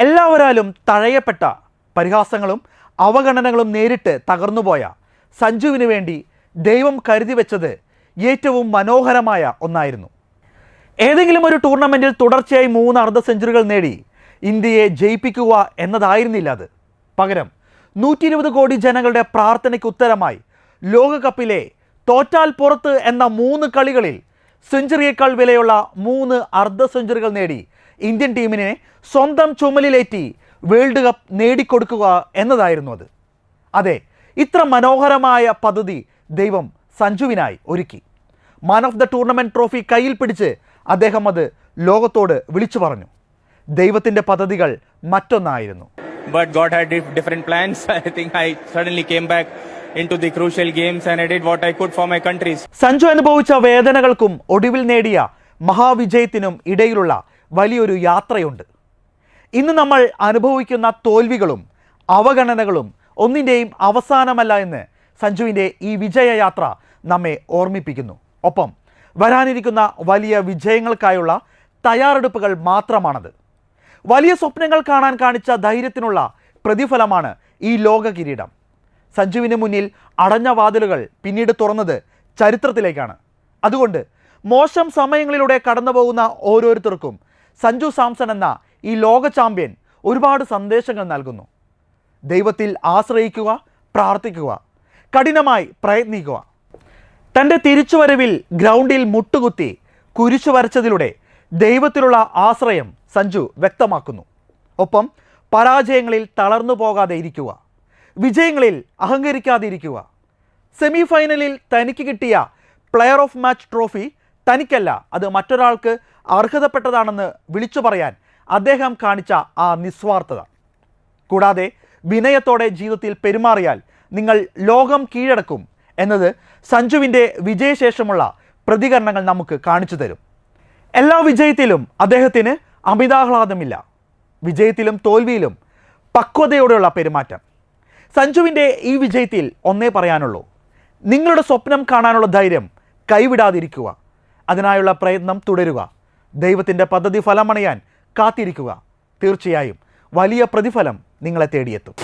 എല്ലാവരാലും തഴയപ്പെട്ട പരിഹാസങ്ങളും അവഗണനകളും നേരിട്ട് തകർന്നുപോയ സഞ്ജുവിന് വേണ്ടി ദൈവം കരുതി വെച്ചത് ഏറ്റവും മനോഹരമായ ഒന്നായിരുന്നു. ഏതെങ്കിലും ഒരു ടൂർണമെൻറ്റിൽ തുടർച്ചയായി 3 അർദ്ധ സെഞ്ചുറികൾ നേടി ഇന്ത്യയെ ജയിപ്പിക്കുക എന്നതായിരുന്നില്ല അത്. പകരം 120 കോടി ജനങ്ങളുടെ പ്രാർത്ഥനയ്ക്ക് ഉത്തരമായി ലോകകപ്പിലെ തോറ്റാൽ പുറത്ത് എന്ന 3 കളികളിൽ സെഞ്ചുറിയേക്കാൾ വിലയുള്ള 3 അർദ്ധ സെഞ്ചുറികൾ നേടി ഇന്ത്യൻ ടീമിനെ സ്വന്തം ചുമലിലേറ്റി വേൾഡ് കപ്പ് നേടിക്കൊടുക്കുക എന്നതായിരുന്നു അത്. അതെ, ഇത്ര മനോഹരമായ പദ്ധതി ദൈവം സഞ്ജുവിനായി ഒരുക്കി. Man of the tournament trophy കയ്യിൽ പിടിച്ച് അദ്ദേഹം അത് ലോകത്തോട് വിളിച്ചു പറഞ്ഞു. ദൈവത്തിൻ്റെ പദ്ധതികൾ മറ്റൊന്നായിരുന്നു. But God had different plans. I think I suddenly came back into the crucial games and I did what I could for my country. Sanju അനുഭവിച്ച വേദനകൾക്കും ഒടുവിൽ നേടിയ മഹാവിജയത്തിനും ഇടയിലുള്ള വലിയൊരു യാത്രയുണ്ട്. ഇന്ന് നമ്മൾ അനുഭവിക്കുന്ന തോൽവികളും അവഗണനകളും ഒന്നിൻ്റെയും അവസാനമല്ല എന്ന് സഞ്ജുവിൻ്റെ ഈ വിജയയാത്ര നമ്മെ ഓർമ്മിപ്പിക്കുന്നു. ഒപ്പം വരാനിരിക്കുന്ന വലിയ വിജയങ്ങൾക്കായുള്ള തയ്യാറെടുപ്പുകൾ മാത്രമാണത്. വലിയ സ്വപ്നങ്ങൾ കാണാൻ കാണിച്ച ധൈര്യത്തിനുള്ള പ്രതിഫലമാണ് ഈ ലോക കിരീടം. സഞ്ജുവിന് മുന്നിൽ അടഞ്ഞ വാതിലുകൾ പിന്നീട് തുറന്നത് ചരിത്രത്തിലേക്കാണ്. അതുകൊണ്ട് മോശം സമയങ്ങളിലൂടെ കടന്നു പോകുന്ന ഓരോരുത്തർക്കും സഞ്ജു സാംസൺ എന്ന ഈ ലോക ചാമ്പ്യൻ ഒരുപാട് സന്ദേശങ്ങൾ നൽകുന്നു. ദൈവത്തിൽ ആശ്രയിക്കുക, പ്രാർത്ഥിക്കുക, കഠിനമായി പ്രയത്നിക്കുക. തൻ്റെ തിരിച്ചുവരവിൽ ഗ്രൗണ്ടിൽ മുട്ടുകുത്തി കുരിശു വരച്ചതിലൂടെ ദൈവത്തിലുള്ള ആശ്രയം സഞ്ജു വ്യക്തമാക്കുന്നു. ഒപ്പം പരാജയങ്ങളിൽ തളർന്നു പോകാതെ ഇരിക്കുക, വിജയങ്ങളിൽ അഹങ്കരിക്കാതെ ഇരിക്കുക. സെമി ഫൈനലിൽ തനിക്ക് കിട്ടിയ പ്ലെയർ ഓഫ് മാച്ച് ട്രോഫി തനിക്കല്ല, അത് മറ്റൊരാൾക്ക് അർഹതപ്പെട്ടതാണെന്ന് വിളിച്ചു പറയാൻ അദ്ദേഹം കാണിച്ച ആ നിസ്വാർത്ഥത. കൂടാതെ വിനയത്തോടെ ജീവിതത്തിൽ പെരുമാറിയാൽ നിങ്ങൾ ലോകം കീഴടക്കും എന്നത് സഞ്ജുവിൻ്റെ വിജയശേഷമുള്ള പ്രതികരണങ്ങൾ നമുക്ക് കാണിച്ചു തരും. എല്ലാ വിജയത്തിലും അദ്ദേഹത്തിന് അമിതാഹ്ലാദമില്ല. വിജയത്തിലും തോൽവിയിലും പക്വതയോടെയുള്ള പെരുമാറ്റം. സഞ്ജുവിൻ്റെ ഈ വിജയത്തിൽ ഒന്നേ പറയാനുള്ളൂ: നിങ്ങളുടെ സ്വപ്നം കാണാനുള്ള ധൈര്യം കൈവിടാതിരിക്കുക, അതിനായുള്ള പ്രയത്നം തുടരുക, ദൈവത്തിൻ്റെ പദ്ധതി ഫലമണയാൻ കാത്തിരിക്കുക. തീർച്ചയായും വലിയ പ്രതിഫലം നിങ്ങളെ തേടിയെത്തും.